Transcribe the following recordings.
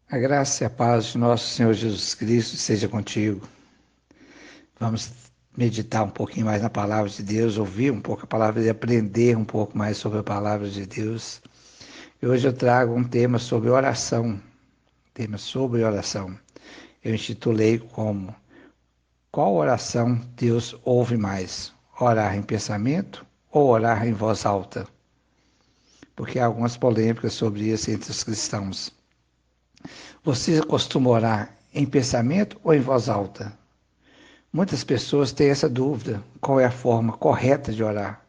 A graça e a paz de nosso Senhor Jesus Cristo seja contigo. Vamos meditar um pouquinho mais na palavra de Deus, ouvir um pouco a palavra e aprender um pouco mais sobre a palavra de Deus. E hoje eu trago um tema sobre oração. Eu intitulei como Qual oração Deus ouve mais? Orar em pensamento ou orar em voz alta? Porque há algumas polêmicas sobre isso entre os cristãos. Você costuma orar em pensamento ou em voz alta? Muitas pessoas têm essa dúvida: qual é a forma correta de orar?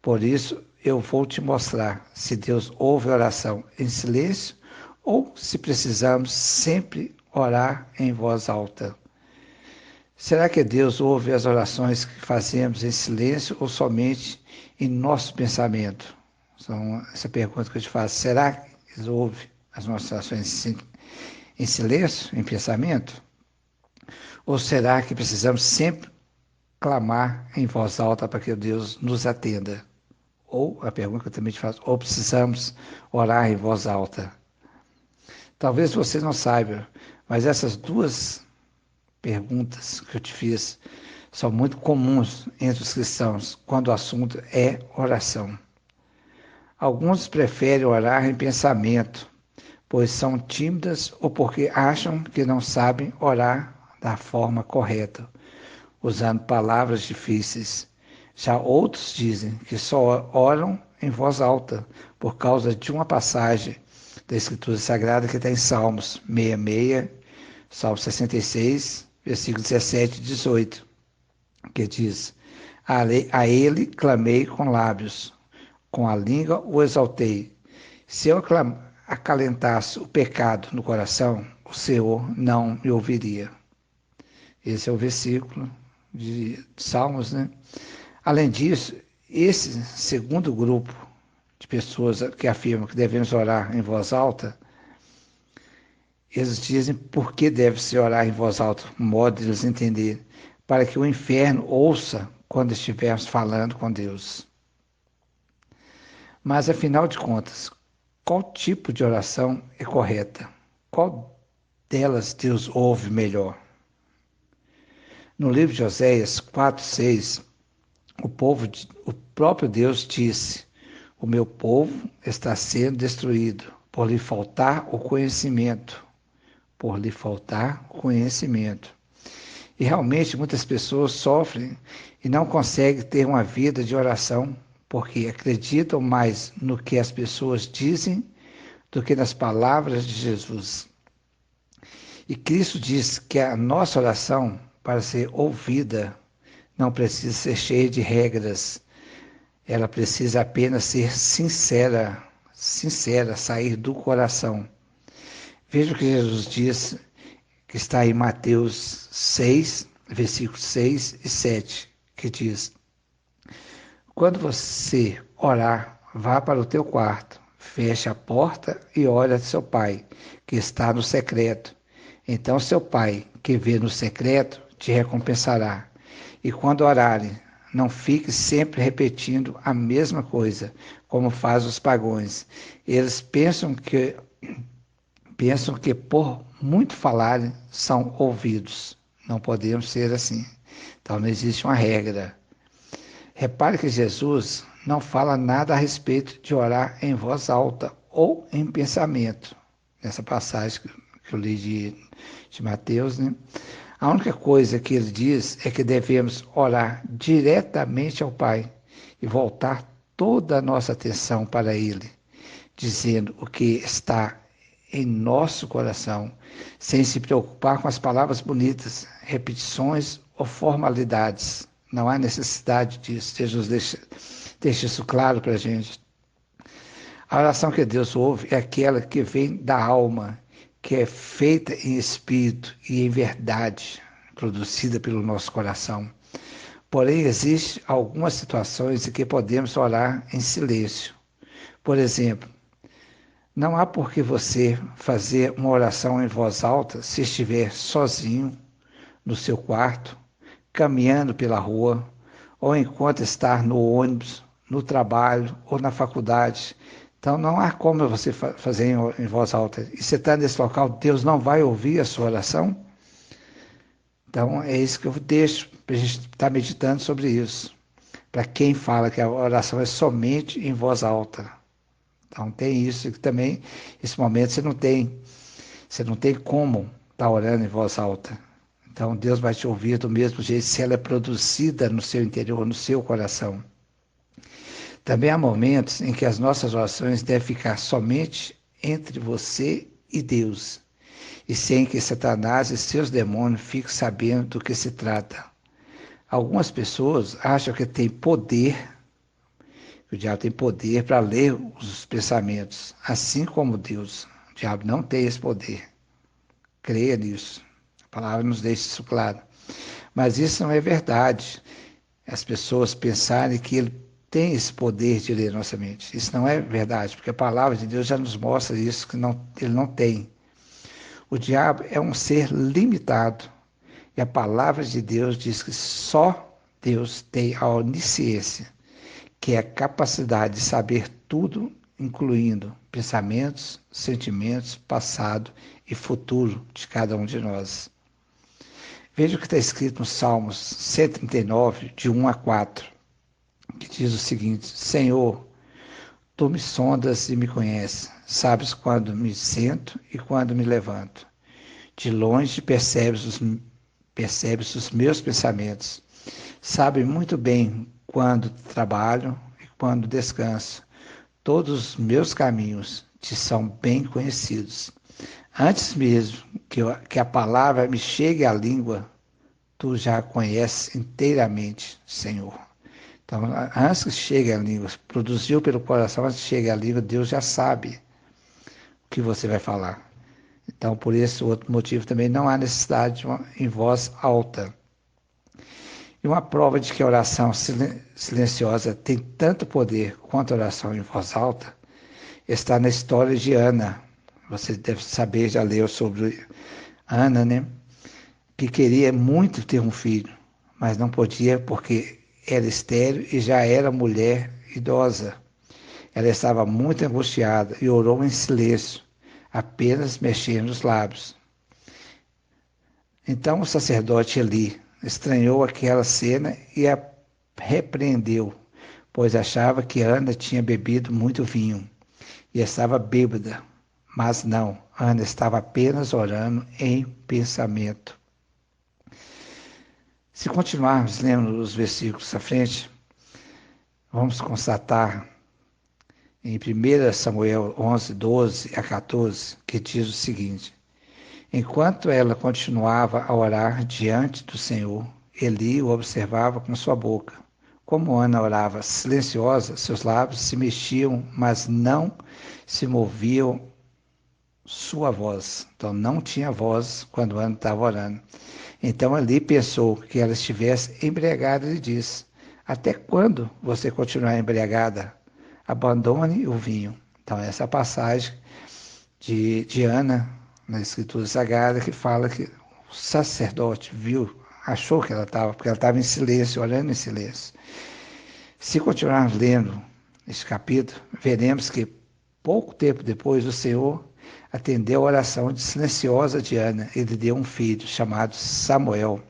Por isso, eu vou te mostrar se Deus ouve a oração em silêncio ou se precisamos sempre orar em voz alta. Será que Deus ouve as orações que fazemos em silêncio ou somente em nosso pensamento? Essa pergunta que eu te faço: será que Deus ouve as nossas orações em silêncio, em pensamento? Ou será que precisamos sempre clamar em voz alta para que Deus nos atenda? Ou, a pergunta que eu também te faço, ou precisamos orar em voz alta? Talvez você não saiba, mas essas duas perguntas que eu te fiz são muito comuns entre os cristãos quando o assunto é oração. Alguns preferem orar em pensamento, pois são tímidas ou porque acham que não sabem orar da forma correta, usando palavras difíceis. Já outros dizem que só oram em voz alta por causa de uma passagem da Escritura Sagrada que está em Salmos 66, Salmo 66, versículo 17 e 18, que diz: a ele clamei com lábios, com a língua o exaltei. Se eu acalentasse o pecado no coração, o Senhor não me ouviria. Esse é o versículo de Salmos, né? Além disso, esse segundo grupo de pessoas que afirmam que devemos orar em voz alta, eles dizem por que deve-se orar em voz alta, um modo de eles entenderem, para que o inferno ouça quando estivermos falando com Deus. Mas, afinal de contas, qual tipo de oração é correta? Qual delas Deus ouve melhor? No livro de Oséias 4:6, o próprio Deus disse: o meu povo está sendo destruído por lhe faltar o conhecimento. Por lhe faltar o conhecimento. E realmente muitas pessoas sofrem e não conseguem ter uma vida de oração porque acreditam mais no que as pessoas dizem do que nas palavras de Jesus. E Cristo diz que a nossa oração, para ser ouvida, não precisa ser cheia de regras. Ela precisa apenas ser sincera, sair do coração. Veja o que Jesus diz, que está em Mateus 6, versículos 6 e 7, que diz: quando você orar, vá para o teu quarto, feche a porta e ore a seu pai, que está no secreto. Então seu pai, que vê no secreto, te recompensará. E quando orarem, não fique sempre repetindo a mesma coisa, como fazem os pagãos. Eles pensam que por muito falarem são ouvidos. Não podemos ser assim. Então não existe uma regra. Repare que Jesus não fala nada a respeito de orar em voz alta ou em pensamento. Nessa passagem que eu li de Mateus, né? A única coisa que ele diz é que devemos orar diretamente ao Pai e voltar toda a nossa atenção para Ele, dizendo o que está em nosso coração, sem se preocupar com as palavras bonitas, repetições ou formalidades. Não há necessidade disso. Jesus deixa isso claro para a gente. A oração que Deus ouve é aquela que vem da alma, que é feita em espírito e em verdade, produzida pelo nosso coração. Porém, existem algumas situações em que podemos orar em silêncio. Por exemplo, não há por que você fazer uma oração em voz alta se estiver sozinho, no seu quarto, caminhando pela rua, ou enquanto estar no ônibus, no trabalho ou na faculdade. Então não há como você fazer em voz alta. E você está nesse local, Deus não vai ouvir a sua oração? Então é isso que eu deixo para a gente estar meditando sobre isso. Para quem fala que a oração é somente em voz alta. Então tem isso que também, esse momento você não tem como estar orando em voz alta. Então Deus vai te ouvir do mesmo jeito se ela é produzida no seu interior, no seu coração. Também há momentos em que as nossas orações devem ficar somente entre você e Deus, e sem que Satanás e seus demônios fiquem sabendo do que se trata. Algumas pessoas acham que tem poder, que o diabo tem poder para ler os pensamentos, assim como Deus. O diabo não tem esse poder. Creia nisso. A palavra nos deixa isso claro. Mas isso não é verdade. As pessoas pensarem que ele tem esse poder de ler nossa mente. Isso não é verdade, porque a palavra de Deus já nos mostra isso, que não, ele não tem. O diabo é um ser limitado. E a palavra de Deus diz que só Deus tem a onisciência, que é a capacidade de saber tudo, incluindo pensamentos, sentimentos, passado e futuro de cada um de nós. Veja o que está escrito no Salmos 139, de 1 a 4, que diz o seguinte: Senhor, tu me sondas e me conheces, sabes quando me sento e quando me levanto. De longe percebes os meus pensamentos. Sabe muito bem quando trabalho e quando descanso. Todos os meus caminhos te são bem conhecidos. Antes mesmo que a palavra me chegue à língua, tu já a conheces inteiramente, Senhor. Então, antes que chegue à língua, produziu pelo coração, antes que chegue à língua, Deus já sabe o que você vai falar. Então, por esse outro motivo também não há necessidade de em voz alta. E uma prova de que a oração silenciosa tem tanto poder quanto a oração em voz alta está na história de Ana. Você deve saber, já leu sobre Ana, né? Que queria muito ter um filho, mas não podia porque era estéril e já era mulher idosa. Ela estava muito angustiada e orou em silêncio, apenas mexendo os lábios. Então o sacerdote Eli estranhou aquela cena e a repreendeu, pois achava que Ana tinha bebido muito vinho e estava bêbada. Mas não, Ana estava apenas orando em pensamento. Se continuarmos lendo os versículos à frente, vamos constatar em 1 Samuel 11, 12 a 14, que diz o seguinte: Enquanto ela continuava a orar diante do Senhor, Eli o observava com sua boca. Como Ana orava silenciosa, seus lábios se mexiam, mas não se moviam sua voz. Então não tinha voz quando Ana estava orando. Então Eli pensou que ela estivesse embriagada e disse: Até quando você continuar embriagada? Abandone o vinho. Então essa passagem de Ana, na Escritura Sagrada, que fala que o sacerdote viu, achou que ela estava, porque ela estava em silêncio, orando em silêncio. Se continuarmos lendo este capítulo, veremos que pouco tempo depois o Senhor atendeu a oração silenciosa de Ana. Ele deu um filho chamado Samuel,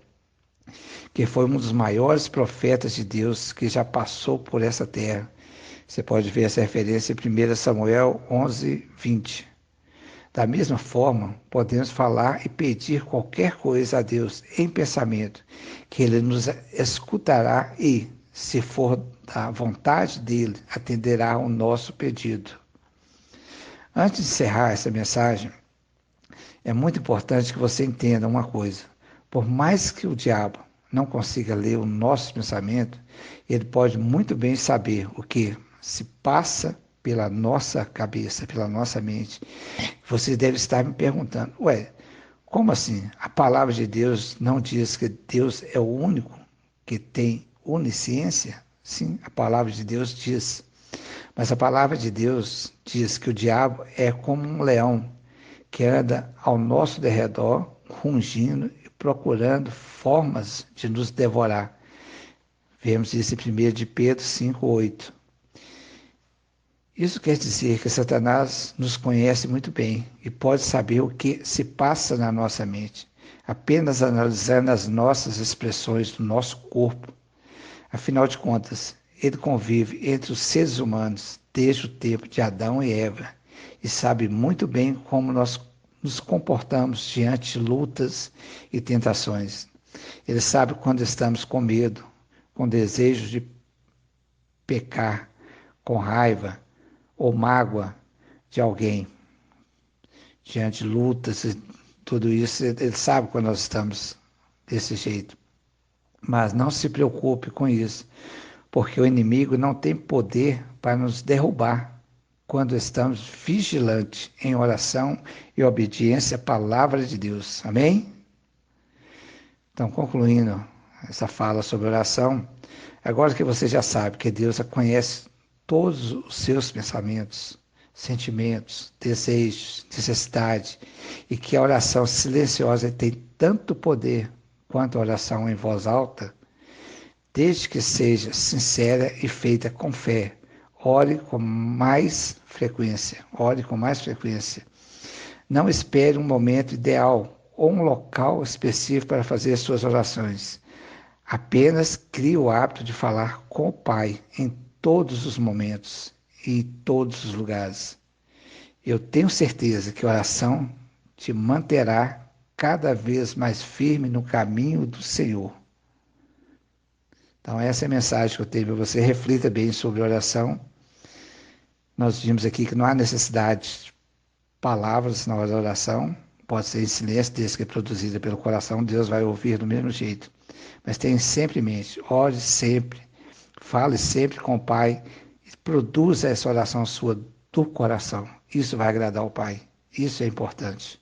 que foi um dos maiores profetas de Deus que já passou por essa terra. Você pode ver essa referência em 1 Samuel 11, 20. Da mesma forma, podemos falar e pedir qualquer coisa a Deus em pensamento, que Ele nos escutará e, se for da vontade dEle, atenderá ao nosso pedido. Antes de encerrar essa mensagem, é muito importante que você entenda uma coisa. Por mais que o diabo não consiga ler o nosso pensamento, ele pode muito bem saber o que se passa pela nossa cabeça, pela nossa mente. Você deve estar me perguntando, como assim? A palavra de Deus não diz que Deus é o único que tem onisciência? Sim, a palavra de Deus diz. Mas a palavra de Deus diz que o diabo é como um leão que anda ao nosso derredor, rugindo e procurando formas de nos devorar. Vemos isso em 1 de Pedro 5:8. Isso quer dizer que Satanás nos conhece muito bem e pode saber o que se passa na nossa mente, apenas analisando as nossas expressões do nosso corpo. Afinal de contas, ele convive entre os seres humanos desde o tempo de Adão e Eva e sabe muito bem como nós nos comportamos diante de lutas e tentações. Ele sabe quando estamos com medo, com desejo de pecar, com raiva ou mágoa de alguém, diante de lutas e tudo isso. Ele sabe quando nós estamos desse jeito. Mas não se preocupe com isso, porque o inimigo não tem poder para nos derrubar quando estamos vigilantes em oração e obediência à palavra de Deus. Amém? Então, concluindo essa fala sobre oração, agora que você já sabe que Deus conhece todos os seus pensamentos, sentimentos, desejos, necessidade, e que a oração silenciosa tem tanto poder quanto a oração em voz alta, desde que seja sincera e feita com fé. Ore com mais frequência. Ore com mais frequência. Não espere um momento ideal ou um local específico para fazer suas orações. Apenas crie o hábito de falar com o Pai em todos os momentos e em todos os lugares. Eu tenho certeza que a oração te manterá cada vez mais firme no caminho do Senhor. Então, essa é a mensagem que eu tenho para você. Reflita bem sobre oração. Nós vimos aqui que não há necessidade de palavras na hora da oração. Pode ser em silêncio, desde que é produzida pelo coração, Deus vai ouvir do mesmo jeito. Mas tenha sempre em mente, ore sempre, fale sempre com o Pai e produza essa oração sua do coração. Isso vai agradar ao Pai. Isso é importante.